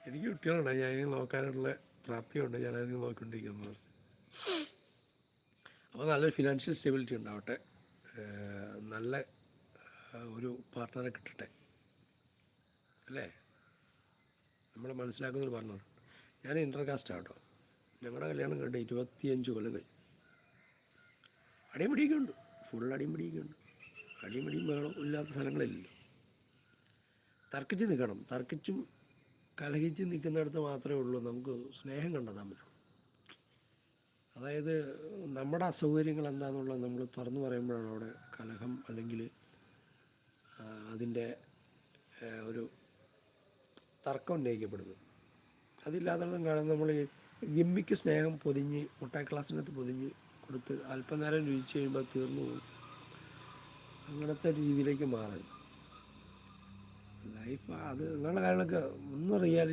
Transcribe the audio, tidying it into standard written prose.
എനിക്ക് കുട്ടികളുണ്ട്, ഞാനിനി നോക്കാനുള്ള പ്രാപ്തിയുണ്ട്, ഞാനതിന് നോക്കിക്കൊണ്ടിരിക്കുന്നത്. അപ്പോൾ നല്ലൊരു ഫിനാൻഷ്യൽ സ്റ്റെബിലിറ്റി ഉണ്ടാവട്ടെ, നല്ല ഒരു പാർട്ട്ണറെ കിട്ടട്ടെ, അല്ലേ? നമ്മൾ മനസ്സിലാക്കുന്നൊരു പാർട്ട്ണർ. ഞാൻ ഇൻ്റർകാസ്റ്റാണ് കേട്ടോ. ഞങ്ങളുടെ കല്യാണം കണ്ട് 25 കൊല്ലം കഴിഞ്ഞു. അടിയും ഉണ്ട്, ഫുൾ അടിയും ഉണ്ട്. അടിയും വേണം ഇല്ലാത്ത സ്ഥലങ്ങളില്ലല്ലോ. തർക്കിച്ച് നിൽക്കണം. തർക്കിച്ചും കലഹിച്ചും നിൽക്കുന്നിടത്ത് മാത്രമേ ഉള്ളൂ നമുക്ക് സ്നേഹം കണ്ടെത്താൻ പറ്റുള്ളൂ. അതായത് നമ്മുടെ അസൗകര്യങ്ങൾ എന്താണെന്നുള്ളത് നമ്മൾ തുറന്നു പറയുമ്പോഴാണ് അവിടെ കലഹം അല്ലെങ്കിൽ അതിൻ്റെ ഒരു തർക്കം ഉന്നയിക്കപ്പെടുന്നത്. അതില്ലാത്തടത്തും കാണുന്നത് നമ്മൾ ഗിമ്മിക്ക് സ്നേഹം പൊതിഞ്ഞ് മുട്ടായി ക്ലാസ്സിനകത്ത് പൊതിഞ്ഞ് കൊടുത്ത് അല്പനേരം രുചിച്ച് കഴിയുമ്പോൾ തീർന്നു പോകും. അങ്ങനത്തെ രീതിയിലേക്ക് മാറും ലൈഫ്. അത് അങ്ങനെയുള്ള കാര്യങ്ങളൊക്കെ ഒന്നും റിയാലിറ്റി